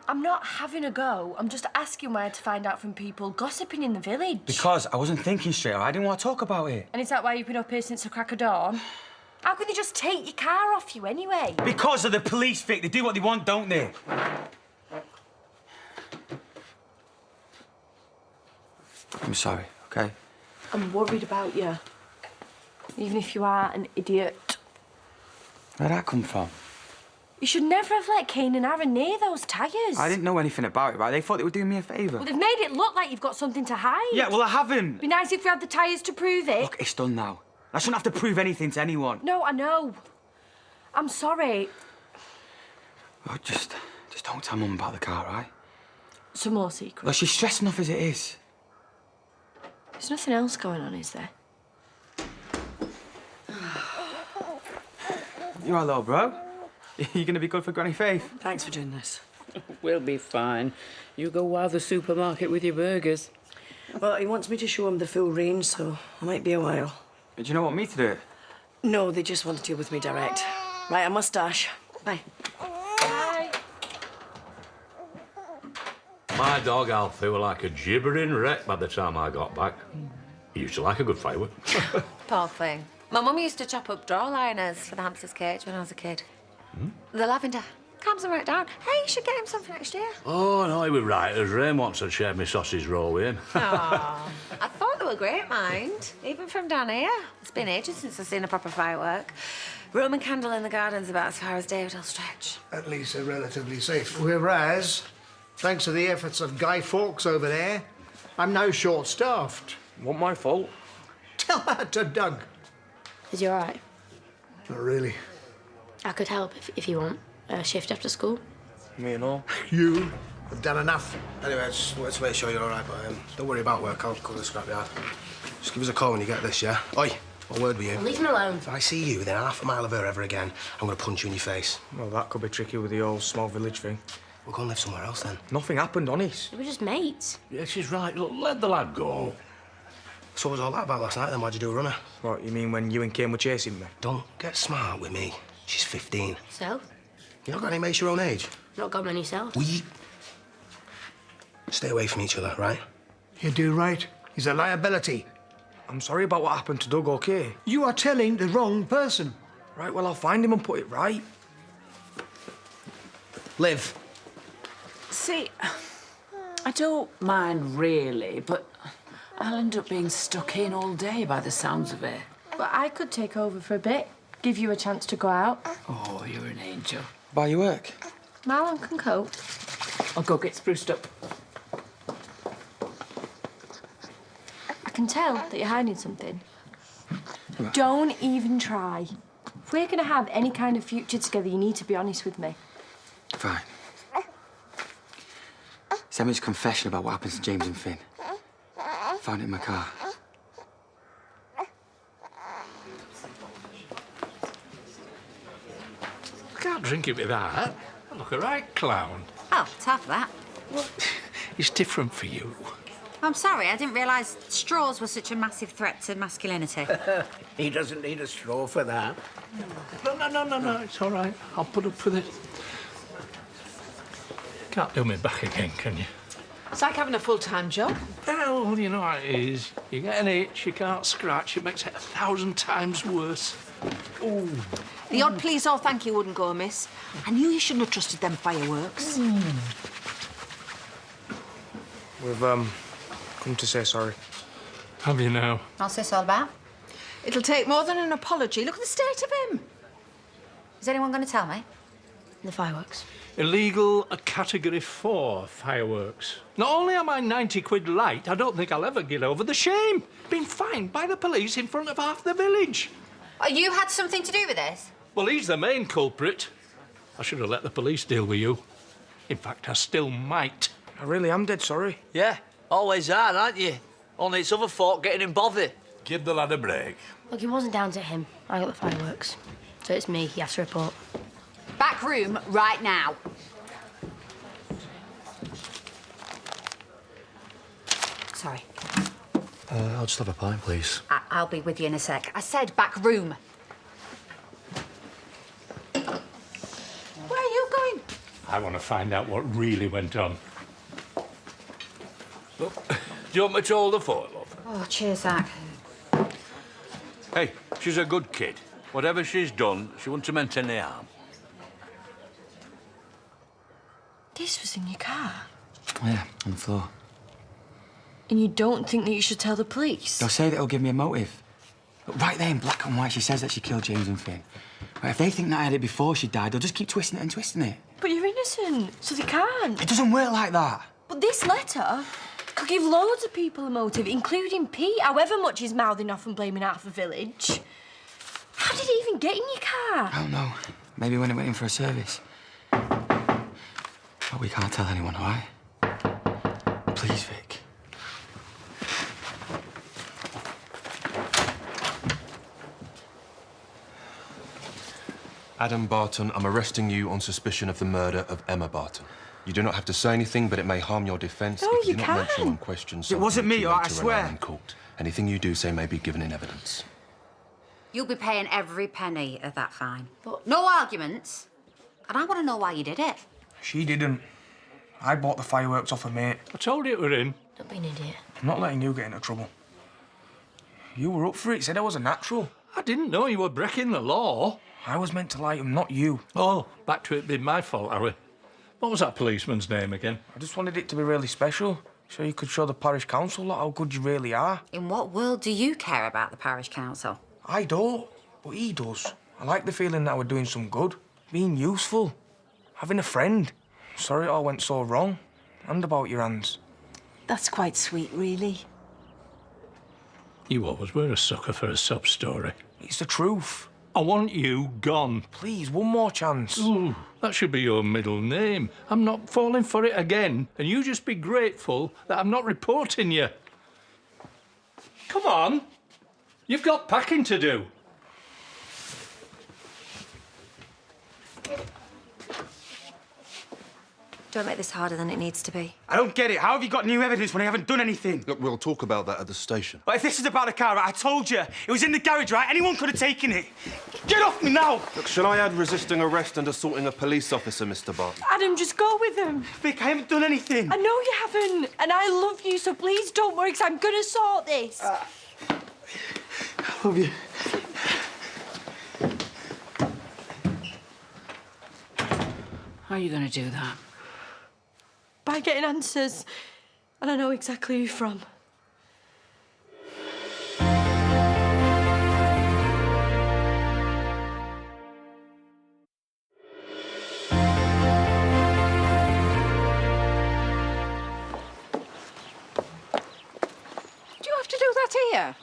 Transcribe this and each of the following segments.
I'm not having a go. I'm just asking where to find out from people gossiping in the village. Because I wasn't thinking straight. I didn't want to talk about it. And is that why you've been up here since the crack of dawn? How can they just take your car off you anyway? Because of the police, Vic. They do what they want, don't they? I'm sorry, OK? I'm worried about you. Even if you are an idiot. Where'd that come from? You should never have let Kane and Aaron near those tyres. I didn't know anything about it, right? They thought they were doing me a favour. Well, they've made it look like you've got something to hide. Yeah, well, I haven't. Be nice if we had the tyres to prove it. Look, it's done now. I shouldn't have to prove anything to anyone. No, I know. I'm sorry. Oh, just don't tell Mum about the car, right? Some more secrets. Well, she's stressed enough as it is. There's nothing else going on, is there? You all right, little bro? You gonna be good for Granny Faith? Thanks for doing this. We'll be fine. You go wow the supermarket with your burgers. Well, he wants me to show him the full range, so I might be a while. Do you not want me to do it? No, they just want to deal with me direct. Right, I must dash. Bye. Bye. My dog Alfie were like a gibbering wreck by the time I got back. He used to like a good firework. Poor thing. My mum used to chop up draw liners for the hamster's cage when I was a kid. The lavender. Calms him right down. Hey, you should get him something next year. Oh, no, he was right. As Rain once had shared my sausage roll with him. Aww. I thought they were great, mind. Even from down here. It's been ages since I've seen a proper firework. Roman candle in the garden's about as far as David will stretch. At least they're relatively safe. Whereas, thanks to the efforts of Guy Fawkes over there, I'm now short-staffed. Not my fault. Tell that to Doug. Is you all right? Not really. I could help if you want. A shift after school. Me and all. You have done enough. Anyway, I just wanted to make sure you're all right, but don't worry about work. I'll cover the scrapyard. Just give us a call when you get this, yeah? Oi, one word with you. Leave him alone. If I see you within half a mile of her ever again, I'm going to punch you in your face. Well, that could be tricky with the old small village thing. We'll go and live somewhere else, then. Nothing happened, honest. We were just mates. Yeah, she's right. Look, let the lad go. So what was all that about last night, then? Why'd you do a runner? What, you mean when you and Kane were chasing me? Don't get smart with me. She's 15. So? You not got any mates your own age? Not got many self. We stay away from each other, right? You do right. He's a liability. I'm sorry about what happened to Doug, OK? You are telling the wrong person. Right, well, I'll find him and put it right. Liv. See, I don't mind really, but I'll end up being stuck in all day by the sounds of it. But I could take over for a bit. Give you a chance to go out. Oh, you're an angel. Buy your work. Marlon can cope. I'll go get spruced up. I can tell that you're hiding something. Don't even try. If we're going to have any kind of future together, you need to be honest with me. Fine. It's Emma's confession about what happens to James and Finn. Found it in my car. I can't drink it with that. I look a right clown. Oh, it's half that. It's different for you. I'm sorry, I didn't realise straws were such a massive threat to masculinity. He doesn't need a straw for that. No, it's all right. I'll put up with it. Can't do me back again, can you? It's like having a full-time job. Well, you know how it is. You get an itch, you can't scratch, it makes it 1,000 times worse. Ooh. The odd please or thank you wouldn't go amiss. I knew you shouldn't have trusted them fireworks. We've, come to say sorry. Have you now? What's this all about? It'll take more than an apology. Look at the state of him. Is anyone going to tell me? The fireworks. Illegal Category 4 fireworks. Not only am I 90 quid light, I don't think I'll ever get over the shame. Been fined by the police in front of half the village. Oh, you had something to do with this? Well, he's the main culprit. I should have let the police deal with you. In fact, I still might. I really am dead sorry. Yeah, always are, aren't you? Only it's other folk getting in bother. Give the lad a break. Look, it wasn't down to him. I got the fireworks. So it's me he has to report. Back room right now. Sorry. I'll just have a pint, please. I'll be with you in a sec. I said back room. Where are you going? I want to find out what really went on. Look, do you want me to hold the fort, love? Oh, cheers, Zach. Hey, she's a good kid. Whatever she's done, she wouldn't have meant any harm. This was in your car? Oh, yeah, on the floor. And you don't think that you should tell the police? They'll say that it'll give me a motive. But right there in black and white, she says that she killed James and Finn. But if they think that I had it before she died, they'll just keep twisting it and twisting it. But you're innocent, so they can't. It doesn't work like that. But this letter could give loads of people a motive, including Pete, however much he's mouthing off and blaming half the village. How did it even get in your car? I don't know. Maybe when it went in for a service. But we can't tell anyone, all right? Please, Vic. Adam Barton, I'm arresting you on suspicion of the murder of Emma Barton. You do not have to say anything, but it may harm your defence No, if you you do not can. mention one question. It wasn't me, I swear. In court. Anything you do say may be given in evidence. You'll be paying every penny of that fine. But no arguments. And I want to know why you did it. She didn't. I bought the fireworks off a mate. I told you it were him. Don't be an idiot. I'm not letting you get into trouble. You were up for it, said I was a natural. I didn't know you were breaking the law. I was meant to light him, not you. Oh, back to it being my fault, Harry. What was that policeman's name again? I just wanted it to be really special, so you could show the parish council lot how good you really are. In what world do you care about the parish council? I don't, but he does. I like the feeling that we're doing some good, being useful, having a friend. Sorry it all went so wrong, and about your hands. That's quite sweet, really. You always were a sucker for a sob story. It's the truth. I want you gone. Please, one more chance. Ooh, that should be your middle name. I'm not falling for it again, and you just be grateful that I'm not reporting you. Come on. You've got packing to do. Don't make this harder than it needs to be. I don't get it. How have you got new evidence when I haven't done anything? Look, we'll talk about that at the station. But if this is about the car, right, I told you. It was in the garage, right? Anyone could have taken it. Get off me now! Look, shall I add resisting arrest and assaulting a police officer, Mr. Barton? Adam, just go with him. Vic, I haven't done anything. I know you haven't, and I love you, so please don't worry, because I'm going to sort this. I love you. How are you going to do that? By getting answers, and I know exactly who you're from. Do you have to do that here?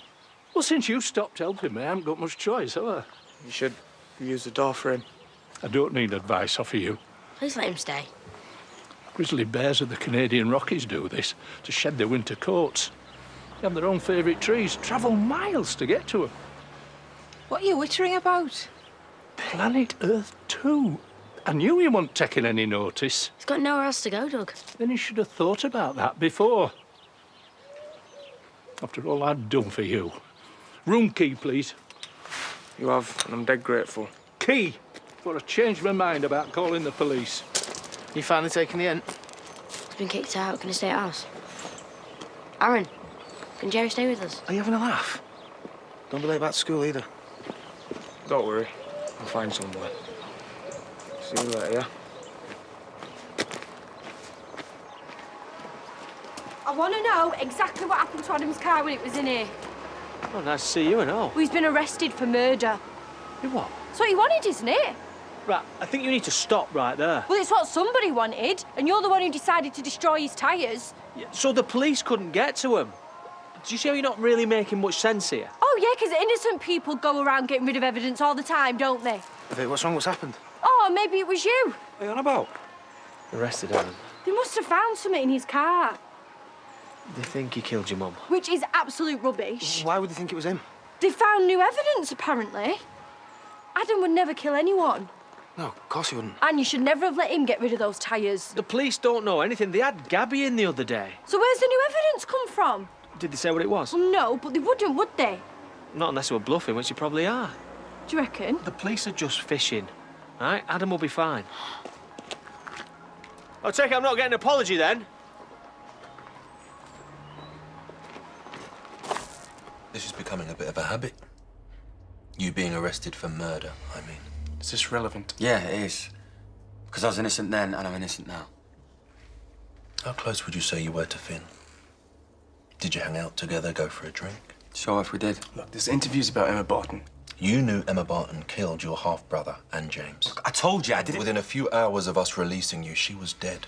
Well, since you stopped helping me, I haven't got much choice, have I? You should use the door for him. I don't need advice off of you. Please let him stay. Grizzly bears of the Canadian Rockies do this to shed their winter coats. They have their own favourite trees, travel miles to get to them. What are you wittering about? Planet Earth 2. I knew you weren't taking any notice. He's got nowhere else to go, Doug. Then you should have thought about that before. After all I'd done for you. Room key, please. You have, and I'm dead grateful. Key, before I changed my mind about calling the police. You finally taking the hint? He's been kicked out. Can he stay at ours? Aaron, can Jerry stay with us? Are you having a laugh? Don't be late back to school either. Don't worry, I'll find somewhere. See you later, yeah? I want to know exactly what happened to Adam's car when it was in here. Oh, nice to see you and all. Well, he's been arrested for murder. You what? That's what he wanted, isn't it? Right, I think you need to stop right there. Well, it's what somebody wanted, and you're the one who decided to destroy his tyres. Yeah, so the police couldn't get to him. Do you see how you're not really making much sense here? Oh, yeah, because innocent people go around getting rid of evidence all the time, don't they? Vic, what's wrong? What's happened? Oh, maybe it was you. What are you on about? Arrested Adam. They must have found something in his car, They think he killed your mum. which is absolute rubbish. Why would they think it was him? They found new evidence, apparently. Adam would never kill anyone. No, of course he wouldn't. And you should never have let him get rid of those tyres. The police don't know anything. They had Gabby in the other day. So where's the new evidence come from? Did they say what it was? Well, no, but they wouldn't, would they? Not unless they were bluffing, which they probably are. Do you reckon? The police are just fishing. Right? Adam will be fine. I take it I'm not getting an apology then? This is becoming a bit of a habit. You being arrested for murder, I mean. Is this relevant? Yeah, it is. Because I was innocent then and I'm innocent now. How close would you say you were to Finn? Did you hang out together, go for a drink? Sure, if we did. Look, this interview's about Emma Barton. You knew Emma Barton killed your half-brother and James. Look, I told you I didn't... Within a few hours of us releasing you, she was dead.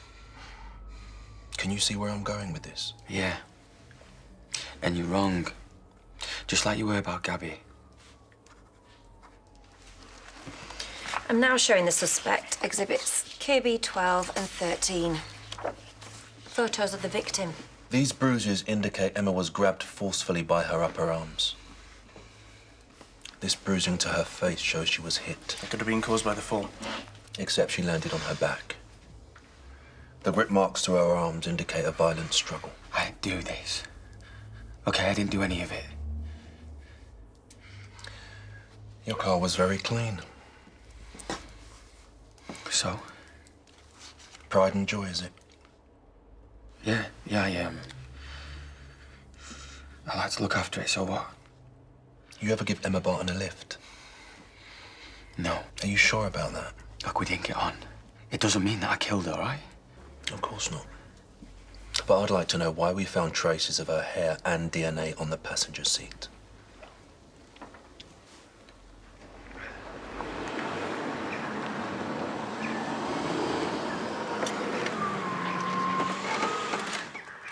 Can you see where I'm going with this? Yeah. And you're wrong. Just like you were about Gabby. I'm now showing the suspect exhibits KB 12 and 13. Photos of the victim. These bruises indicate Emma was grabbed forcefully by her upper arms. This bruising to her face shows she was hit. It could have been caused by the fall. Except she landed on her back. The grip marks to her arms indicate a violent struggle. I didn't do this. Okay, I didn't do any of it. Your car was very clean. So? Pride and joy, is it? Yeah, I am. I like to look after it, so what? You ever give Emma Barton a lift? No. Are you sure about that? Look, we didn't get on. It doesn't mean that I killed her, right? Of course not. But I'd like to know why we found traces of her hair and DNA on the passenger seat.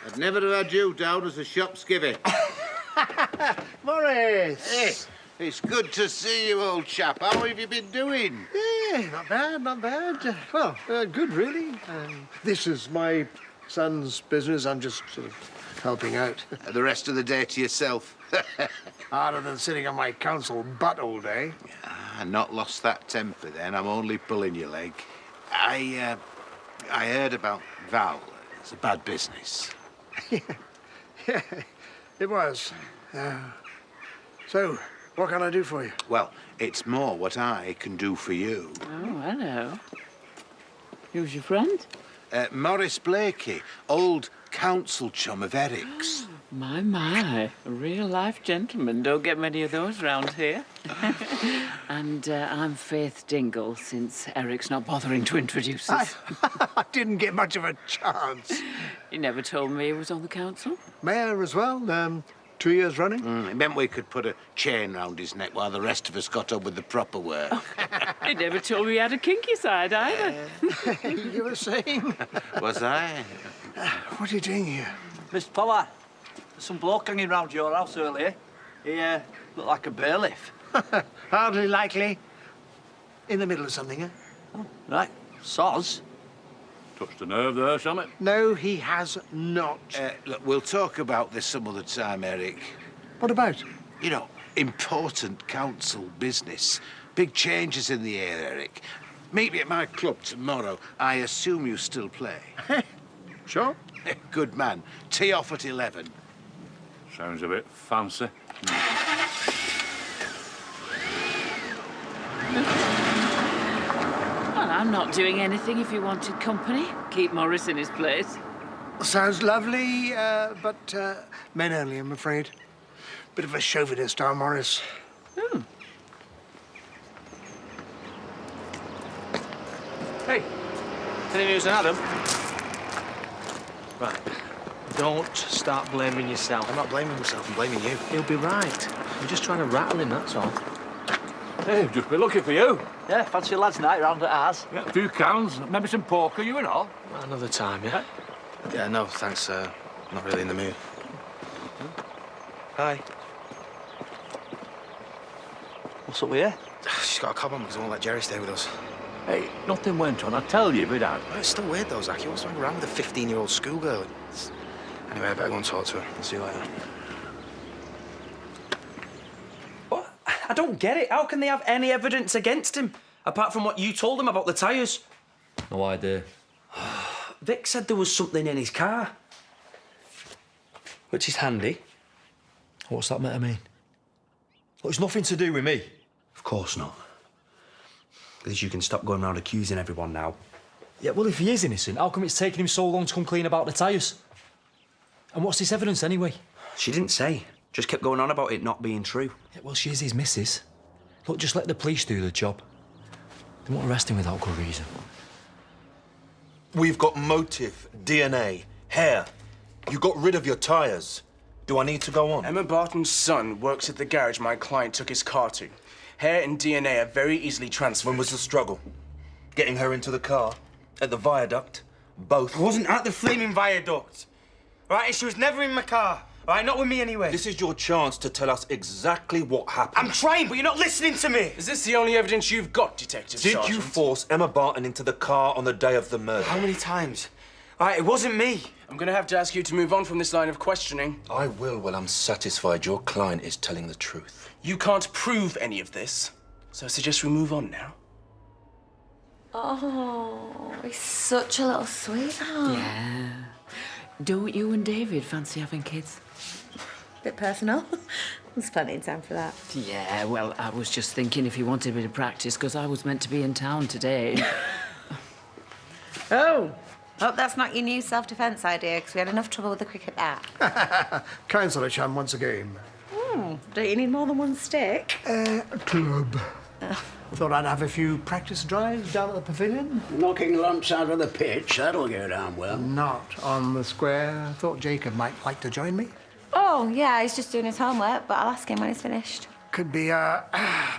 I'd never have had you down as a shop skivvy. Morris! Hey, it's good to see you, old chap. How have you been doing? Yeah, not bad, not bad. Well, good, really. This is my son's business. I'm just sort of helping out. The rest of the day to yourself. Harder than sitting on my council butt all day. Yeah, not lost that temper then. I'm only pulling your leg. I heard about Val. It's a bad business. Yeah, it was. So, what can I do for you? Well, it's more what I can do for you. Oh, hello. Who's your friend? Morris Blakey, old council chum of Eric's. My. A real-life gentleman. Don't get many of those round here. And I'm Faith Dingle, since Eric's not bothering to introduce us. I didn't get much of a chance. He never told me he was on the council. Mayor as well, 2 years running. It meant we could put a chain round his neck while the rest of us got on with the proper work. He never told me he had a kinky side, either. You were saying? Was I? What are you doing here? Miss Pollard, there's some bloke hanging round your house earlier. He looked like a bailiff. Hardly likely. In the middle of something, eh? Oh, right. Soz. Touched a nerve there, shall it? No, he has not. Look, we'll talk about this some other time, Eric. What about? You know, important council business. Big changes in the air, Eric. Meet me at my club tomorrow. I assume you still play. Sure. Good man. Tee off at 11. Sounds a bit fancy. Well, I'm not doing anything if you wanted company. Keep Morris in his place. Sounds lovely, but men only, I'm afraid. Bit of a chauvinist, our Morris. Hey, any news on Adam? Right. Don't start blaming yourself. I'm not blaming myself, I'm blaming you. He'll be right. I'm just trying to rattle him, that's all. Hey, just be looking for you. Yeah, fancy a lad's night round at ours. Yeah, a few cans, maybe some poker, you and all. Well, another time, yeah? Yeah, no, thanks. Not really in the mood. Hi. What's up with you? She's got a cob on because I won't let Jerry stay with us. Hey, nothing went on, I tell you, but Well, it's still weird though, Zach. He wants to hang around with a 15-year-old schoolgirl. Anyway, I better go and talk to her. I'll see you later. What? I don't get it. How can they have any evidence against him, apart from what you told them about the tyres? No idea. Vic said there was something in his car. Which is handy. What's that meant to mean? Well, it's nothing to do with me. Of course not. At least you can stop going around accusing everyone now. Yeah, well, if he is innocent, how come it's taken him so long to come clean about the tyres? And what's this evidence, anyway? She didn't say. Just kept going on about it not being true. Yeah, well, she is his missus. Look, just let the police do the job. They won't arrest him without good reason. We've got motive, DNA, hair. You got rid of your tyres. Do I need to go on? Emma Barton's son works at the garage my client took his car to. Hair and DNA are very easily transferred. When was the struggle? Getting her into the car? At the viaduct? Both? I wasn't at the flaming viaduct. Right, and she was never in my car. Right, not with me anyway. This is your chance to tell us exactly what happened. I'm trying, but you're not listening to me. Is this the only evidence you've got, Detective Did Sergeant? you force Emma Barton into the car on the day of the murder? How many times? Right, it wasn't me. I'm going to have to ask you to move on from this line of questioning. I will when I'm satisfied your client is telling the truth. You can't prove any of this, so I suggest we move on now. Oh, he's such a little sweetheart. Yeah. Don't you and David fancy having kids? Bit personal. There's plenty of time for that. Yeah, well, I was just thinking if he wanted a bit of practice, because I was meant to be in town today. Oh, hope that's not your new self-defence idea, because we had enough trouble with the cricket bat. Councillor Cham once again. Don't you need more than one stick? Club. Thought I'd have a few practice drives down at the pavilion. Knocking lumps out of the pitch, that'll go down well. Not on the square. Thought Jacob might like to join me. Oh, yeah, he's just doing his homework, but I'll ask him when he's finished. Could be a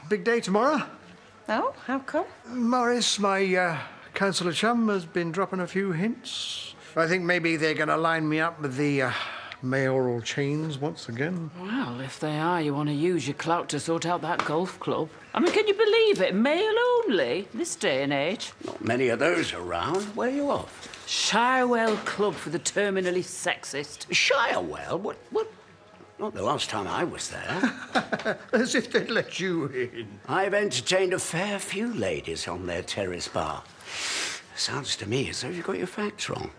big day tomorrow. Oh, how come? Morris, my councillor chum, has been dropping a few hints. I think maybe they're going to line me up with the mayoral chains once again. Well, if they are, you want to use your clout to sort out that golf club. I mean, can you believe it? Male only, this day and age. Not many of those around. Where are you off? Shirewell Club for the terminally sexist. Shirewell? What? Not the last time I was there. As if they'd let you in. I've entertained a fair few ladies on their terrace bar. Sounds to me as though you've got your facts wrong.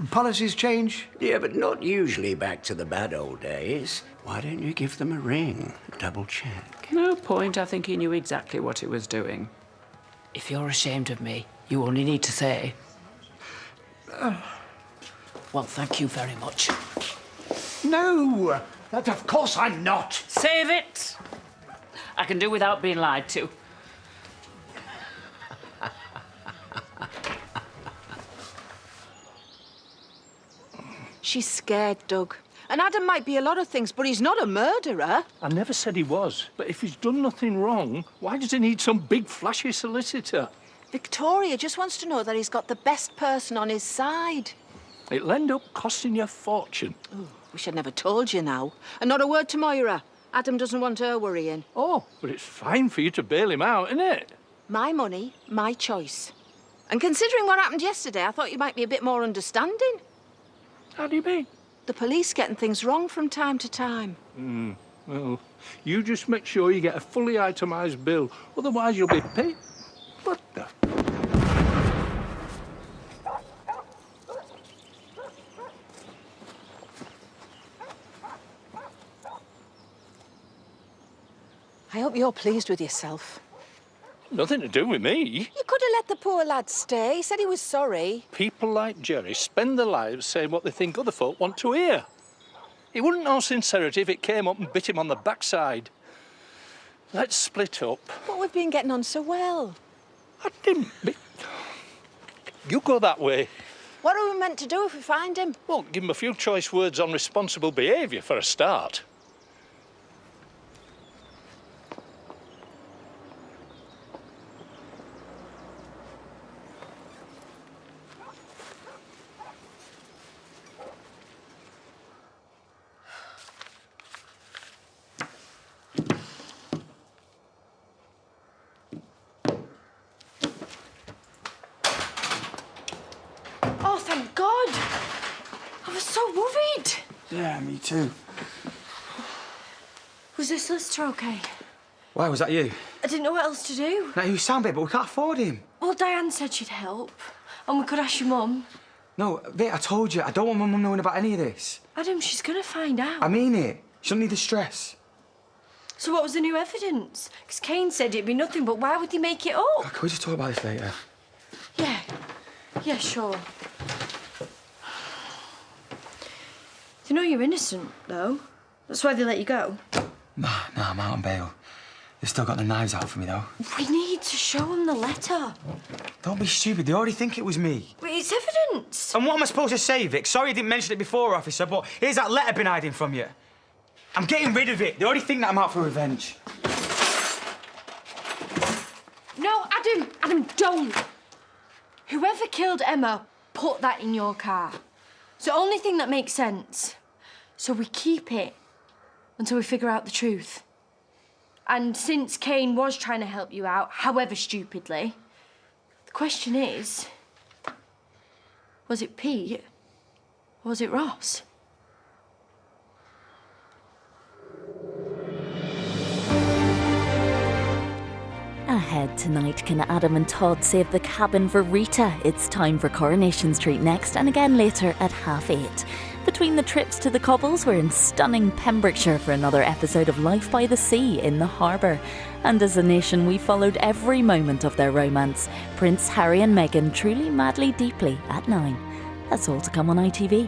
Policies change. Yeah, but not usually back to the bad old days. Why don't you give them a ring? Double check. No point. I think he knew exactly what he was doing. If you're ashamed of me, you only need to say... Well, thank you very much. No! That of course I'm not. Save it! I can do without being lied to. She's scared, Doug. And Adam might be a lot of things, but he's not a murderer. I never said he was, but if he's done nothing wrong, why does he need some big flashy solicitor? Victoria just wants to know that he's got the best person on his side. It'll end up costing you a fortune. Oh, wish I'd never told you now. And not a word to Moira. Adam doesn't want her worrying. Oh, but it's fine for you to bail him out, isn't it? My money, my choice. And considering what happened yesterday, I thought you might be a bit more understanding. How do you mean? The police getting things wrong from time to time. Well, you just make sure you get a fully itemised bill, otherwise you'll be paid. What the... I hope you're pleased with yourself. Nothing to do with me. You could have let the poor lad stay. He said he was sorry. People like Jerry spend their lives saying what they think other folk want to hear. He wouldn't know sincerity if it came up and bit him on the backside. Let's split up. But we've been getting on so well. I didn't... You go that way. What are we meant to do if we find him? Well, give him a few choice words on responsible behaviour for a start. Oh, thank God. I was so worried. Yeah, me too. Was this solicitor okay? Why, was that you? I didn't know what else to do. Now, you sound bit, but we can't afford him. Well, Diane said she'd help. And we could ask your mum. No, Vic, I told you, I don't want my mum knowing about any of this. Adam, she's going to find out. I mean it. She'll need the stress. So what was the new evidence? Because Kane said it'd be nothing, but why would he make it up? Can we just talk about this later? Yeah. Yeah, sure. They know you're innocent, though. That's why they let you go. Nah, I'm out on bail. They've still got the knives out for me, though. We need to show them the letter. Don't be stupid. They already think it was me. Wait, it's evidence. And what am I supposed to say, Vic? Sorry I didn't mention it before, officer, but here's that letter been hiding from you. I'm getting rid of it. They already think that I'm out for revenge. No, Adam, don't. Whoever killed Emma put that in your car. It's the only thing that makes sense. So we keep it until we figure out the truth. And since Kane was trying to help you out, however stupidly, the question is, was it Pete or was it Ross? Ahead tonight, can Adam and Todd save the cabin for Rita? It's time for Coronation Street next, and again later at 8:30. Between the trips to the Cobbles, we're in stunning Pembrokeshire for another episode of Life by the Sea in the harbour. And as a nation, we followed every moment of their romance. Prince Harry and Meghan truly madly deeply at 9. That's all to come on ITV.